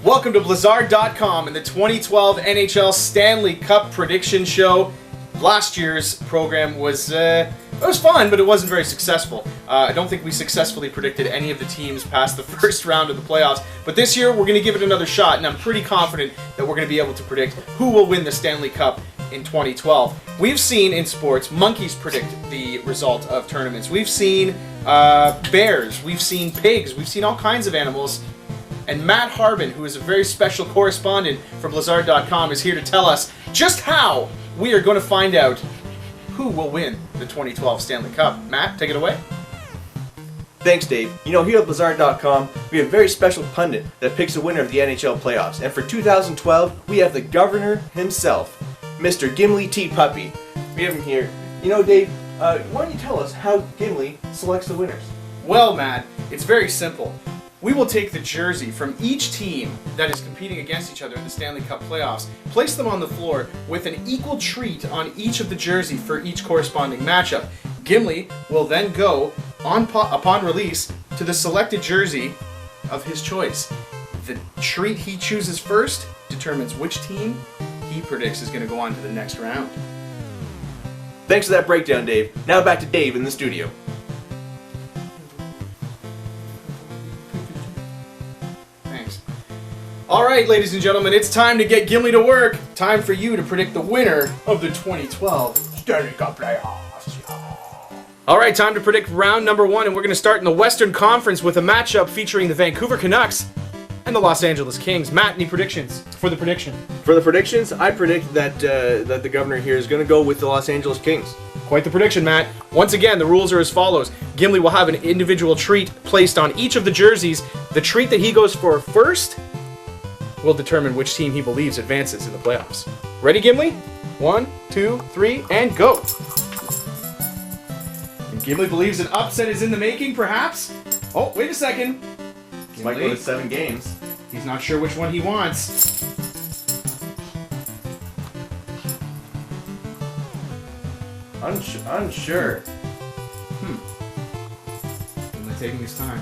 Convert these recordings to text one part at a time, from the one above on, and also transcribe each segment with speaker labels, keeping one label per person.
Speaker 1: Welcome to Blezard.com and the 2012 NHL Stanley Cup Prediction Show. Last year's program was it was fun, but it wasn't very successful. I don't think we successfully predicted any of the teams past the first round of the playoffs. But this year, we're going to give it another shot, and I'm pretty confident that we're going to be able to predict who will win the Stanley Cup in 2012. We've seen in sports monkeys predict the result of tournaments. We've seen bears, we've seen pigs, we've seen all kinds of animals. And Matt Harbin, who is a very special correspondent for Blezard.com, is here to tell us just how we are going to find out who will win the 2012 Stanley Cup. Matt, take it away.
Speaker 2: Thanks, Dave. You know, here at Blezard.com, we have a very special pundit that picks a winner of the NHL Playoffs. And for 2012, we have the governor himself, Mr. Gimli T. Puppy. We have him here. You know, Dave, why don't you tell us how Gimli selects the winners?
Speaker 1: Well, Matt, it's very simple. We will take the jersey from each team that is competing against each other in the Stanley Cup Playoffs, place them on the floor with an equal treat on each of the jersey for each corresponding matchup. Gimli will then go, upon release, to the selected jersey of his choice. The treat he chooses first determines which team he predicts is going to go on to the next round.
Speaker 2: Thanks for that breakdown, Dave. Now back to Dave in the studio.
Speaker 1: Alright, ladies and gentlemen, it's time to get Gimli to work. Time for you to predict the winner of the 2012 Stanley Cup Playoffs. Alright, time to predict round number 1, and we're going to start in the Western Conference with a matchup featuring the Vancouver Canucks and the Los Angeles Kings. Matt, any predictions for the prediction?
Speaker 2: For the predictions, I predict that the governor here is going to go with the Los Angeles Kings.
Speaker 1: Quite the prediction, Matt. Once again, the rules are as follows. Gimli will have an individual treat placed on each of the jerseys. The treat that he goes for first will determine which team he believes advances in the playoffs. Ready, Gimli? 1, 2, 3, and go! And Gimli believes an upset is in the making, perhaps? Oh, wait a second.
Speaker 2: Might go to 7 games.
Speaker 1: He's not sure which one he wants.
Speaker 2: Unsure.
Speaker 1: Gimli taking his time.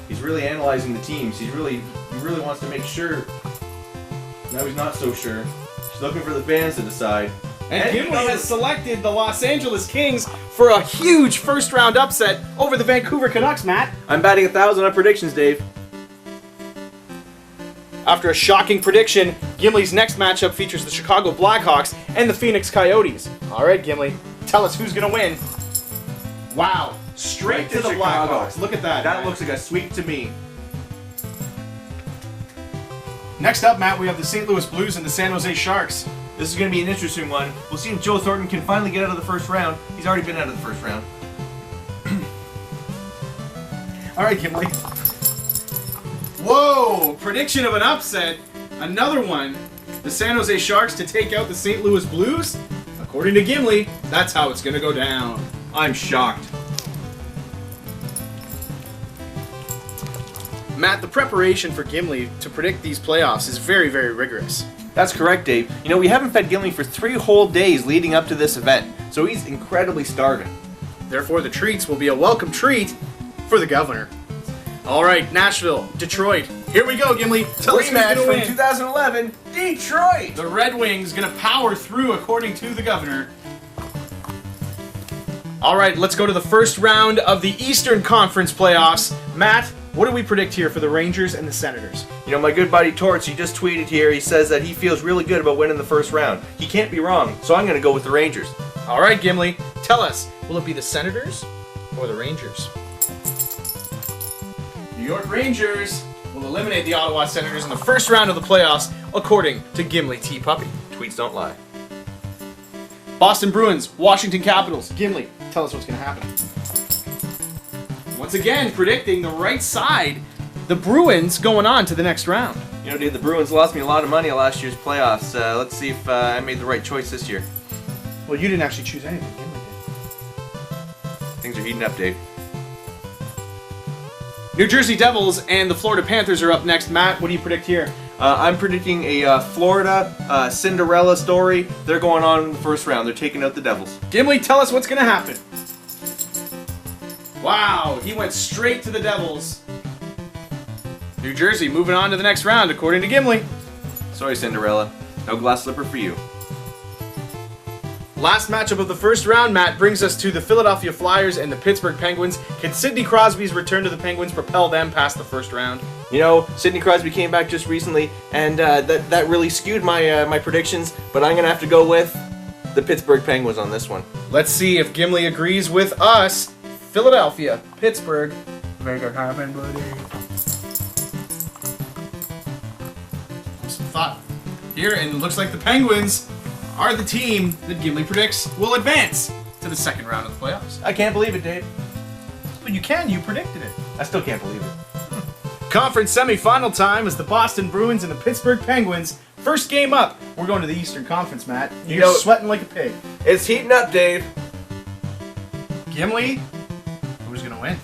Speaker 2: He's really analyzing the teams. He really wants to make sure. Now he's not so sure. He's looking for the fans to decide.
Speaker 1: And Gimli has selected the Los Angeles Kings for a huge first-round upset over the Vancouver Canucks, Matt.
Speaker 2: I'm batting 1,000 on predictions, Dave.
Speaker 1: After a shocking prediction, Gimli's next matchup features the Chicago Blackhawks and the Phoenix Coyotes. All right, Gimli, tell us who's going to win. Wow, straight to the
Speaker 2: Chicago.
Speaker 1: Blackhawks. Look at that.
Speaker 2: That looks like a sweep to me.
Speaker 1: Next up, Matt, we have the St. Louis Blues and the San Jose Sharks.
Speaker 2: This is going to be an interesting one. We'll see if Joe Thornton can finally get out of the first round. He's already been out of the first round.
Speaker 1: All right, Gimli. Whoa! Prediction of an upset. Another one. The San Jose Sharks to take out the St. Louis Blues? According to Gimli, that's how it's going to go down.
Speaker 2: I'm shocked.
Speaker 1: Matt, the preparation for Gimli to predict these playoffs is very, very rigorous.
Speaker 2: That's correct, Dave. You know, we haven't fed Gimli for 3 whole days leading up to this event, so he's incredibly starving.
Speaker 1: Therefore, the treats will be a welcome treat for the governor. All right, Nashville, Detroit. Here we go, Gimli. Tell us who's
Speaker 2: Rematch
Speaker 1: going to
Speaker 2: from
Speaker 1: win.
Speaker 2: 2011, Detroit!
Speaker 1: The Red Wings going to power through, according to the governor. All right, let's go to the first round of the Eastern Conference playoffs. Matt, what do we predict here for the Rangers and the Senators?
Speaker 2: You know, my good buddy Torts, he just tweeted here, he says that he feels really good about winning the first round. He can't be wrong, so I'm going to go with the Rangers.
Speaker 1: All right, Gimli, tell us, will it be the Senators or the Rangers? New York Rangers will eliminate the Ottawa Senators in the first round of the playoffs, according to Gimli T. Puppy.
Speaker 2: Tweets don't lie.
Speaker 1: Boston Bruins, Washington Capitals. Gimli, tell us what's going to happen. Once again, predicting the right side, the Bruins going on to the next round.
Speaker 2: You know, dude, the Bruins lost me a lot of money last year's playoffs. Let's see if I made the right choice this year.
Speaker 1: Well, you didn't actually choose anything, Gimli did.
Speaker 2: Things are heating up, Dave.
Speaker 1: New Jersey Devils and the Florida Panthers are up next. Matt, what do you predict here?
Speaker 2: I'm predicting a Florida Cinderella story. They're going on in the first round. They're taking out the Devils.
Speaker 1: Gimli, tell us what's going to happen. Wow, he went straight to the Devils. New Jersey moving on to the next round, according to Gimli.
Speaker 2: Sorry, Cinderella. No glass slipper for you.
Speaker 1: Last matchup of the first round, Matt, brings us to the Philadelphia Flyers and the Pittsburgh Penguins. Can Sidney Crosby's return to the Penguins propel them past the first round?
Speaker 2: You know, Sidney Crosby came back just recently, and that really skewed my predictions, but I'm going to have to go with the Pittsburgh Penguins on this one.
Speaker 1: Let's see if Gimli agrees with us. Philadelphia, Pittsburgh. Make it happen, buddy. Some thought here, and it looks like the Penguins are the team that Gimli predicts will advance to the second round of the playoffs.
Speaker 2: I can't believe it, Dave.
Speaker 1: But you can, you predicted it.
Speaker 2: I still can't believe it.
Speaker 1: Conference semifinal time is the Boston Bruins and the Pittsburgh Penguins. First game up. We're going to the Eastern Conference, Matt. You're sweating like a pig.
Speaker 2: It's heating up, Dave.
Speaker 1: Gimli, who's going to win?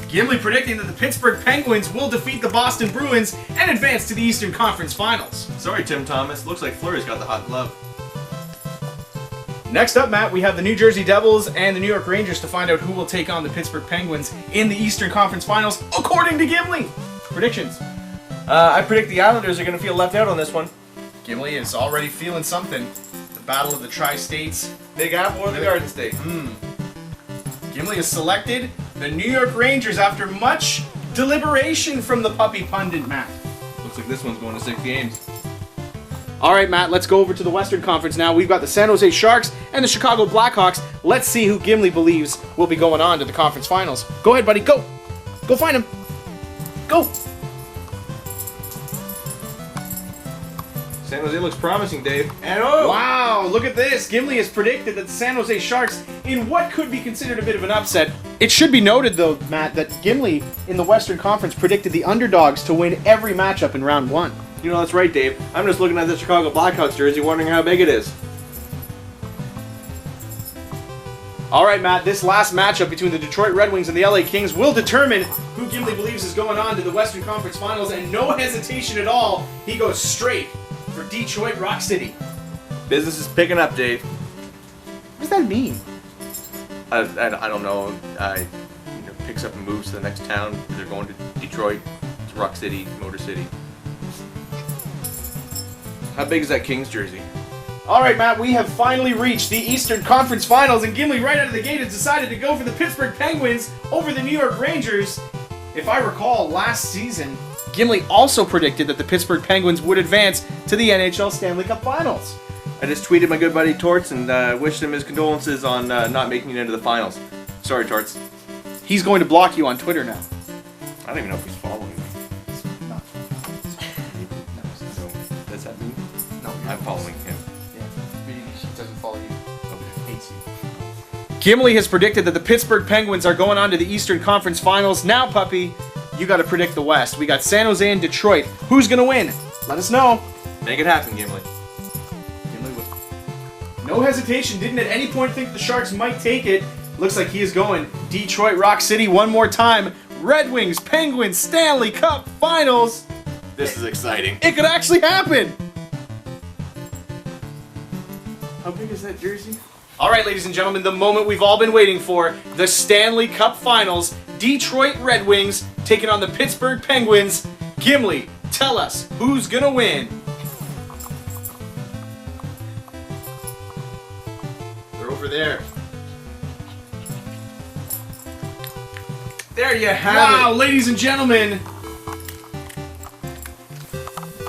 Speaker 1: Gimli predicting that the Pittsburgh Penguins will defeat the Boston Bruins and advance to the Eastern Conference Finals.
Speaker 2: Sorry, Tim Thomas. Looks like Fleury's got the hot glove.
Speaker 1: Next up, Matt, we have the New Jersey Devils and the New York Rangers to find out who will take on the Pittsburgh Penguins in the Eastern Conference Finals, according to Gimli. Predictions.
Speaker 2: I predict the Islanders are going to feel left out on this one.
Speaker 1: Gimli is already feeling something. The battle of the Tri-States.
Speaker 2: Big Apple or the Garden State?
Speaker 1: Gimli has selected the New York Rangers after much deliberation from the puppy pundit, Matt.
Speaker 2: Looks like this one's going to 6 games.
Speaker 1: All right, Matt, let's go over to the Western Conference now. We've got the San Jose Sharks and the Chicago Blackhawks. Let's see who Gimli believes will be going on to the conference finals. Go ahead, buddy. Go. Go find him. Go.
Speaker 2: San Jose looks promising, Dave. And
Speaker 1: Wow, look at this. Gimli has predicted that the San Jose Sharks in what could be considered a bit of an upset. It should be noted, though, Matt, that Gimli in the Western Conference predicted the underdogs to win every matchup in round one.
Speaker 2: You know, that's right, Dave. I'm just looking at the Chicago Blackhawks jersey wondering how big it is.
Speaker 1: All right, Matt, this last matchup between the Detroit Red Wings and the LA Kings will determine who Gimli believes is going on to the Western Conference Finals, and no hesitation at all, he goes straight for Detroit Rock City.
Speaker 2: Business is picking up, Dave.
Speaker 1: What does that mean?
Speaker 2: I don't know. Picks up and moves to the next town. They're going to Detroit, to Rock City, Motor City. How big is that Kings jersey?
Speaker 1: All right, Matt, we have finally reached the Eastern Conference Finals, and Gimli right out of the gate has decided to go for the Pittsburgh Penguins over the New York Rangers. If I recall, last season, Gimli also predicted that the Pittsburgh Penguins would advance to the NHL Stanley Cup Finals.
Speaker 2: I just tweeted my good buddy Torts and wished him his condolences on not making it into the finals. Sorry, Torts.
Speaker 1: He's going to block you on Twitter now.
Speaker 2: I don't even know if he's following me.
Speaker 1: No.
Speaker 2: So, does that mean?
Speaker 1: No,
Speaker 2: I'm following him.
Speaker 1: Yeah, he doesn't follow you. He hates you. Gimli has predicted that the Pittsburgh Penguins are going on to the Eastern Conference Finals. Now, puppy, you got to predict the West. We got San Jose and Detroit. Who's going to win? Let us know.
Speaker 2: Make it happen, Gimli.
Speaker 1: Gimli with no hesitation. Didn't at any point think the Sharks might take it. Looks like he is going Detroit Rock City one more time. Red Wings, Penguins, Stanley Cup Finals.
Speaker 2: This is exciting.
Speaker 1: It could actually happen. How big is that jersey? All right, ladies and gentlemen, the moment we've all been waiting for. The Stanley Cup Finals. Detroit Red Wings taking on the Pittsburgh Penguins. Gimli, tell us who's going to win. They're over there.
Speaker 2: There you have
Speaker 1: Wow, ladies and gentlemen.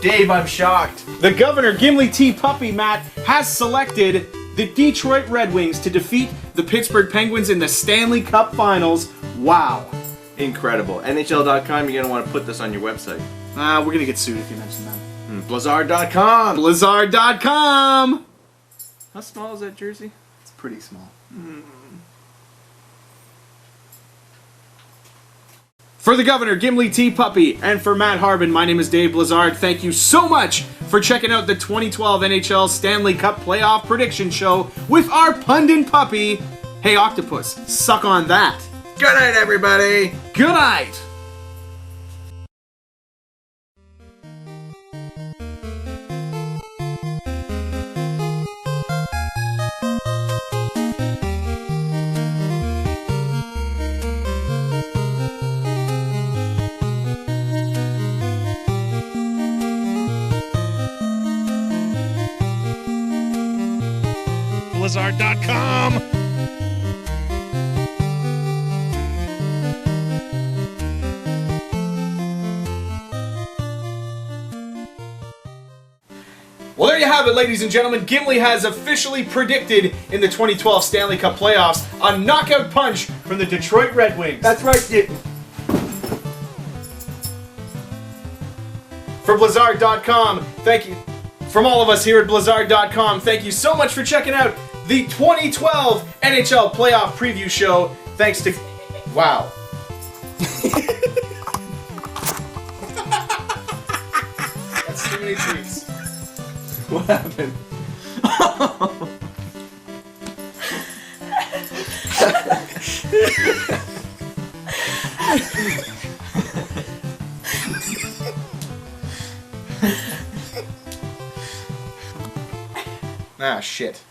Speaker 2: Dave, I'm shocked.
Speaker 1: The governor, Gimli T. Puppy, Matt, has selected the Detroit Red Wings to defeat the Pittsburgh Penguins in the Stanley Cup Finals. Wow.
Speaker 2: Incredible. NHL.com, you're going to want to put this on your website.
Speaker 1: We're going to get sued if you mention that.
Speaker 2: Blezard.com.
Speaker 1: Blezard.com.
Speaker 2: How small is that jersey?
Speaker 1: It's pretty small. For the governor, Gimli T. Puppy, and for Matt Harbin, my name is Dave Blezard. Thank you so much for checking out the 2012 NHL Stanley Cup Playoff Prediction Show with our pundit puppy. Hey, Octopus, suck on that.
Speaker 2: Good night, everybody.
Speaker 1: Good night.
Speaker 3: Blezard.com.
Speaker 1: Well, there you have it, ladies and gentlemen. Gimli has officially predicted in the 2012 Stanley Cup Playoffs a knockout punch from the Detroit Red Wings.
Speaker 2: That's right, Dick.
Speaker 1: For Blezard.com, thank you. From all of us here at Blezard.com, thank you so much for checking out the 2012 NHL Playoff Preview Show. Thanks to... Wow. That's too many tweets.
Speaker 2: What happened?
Speaker 1: Ah, shit.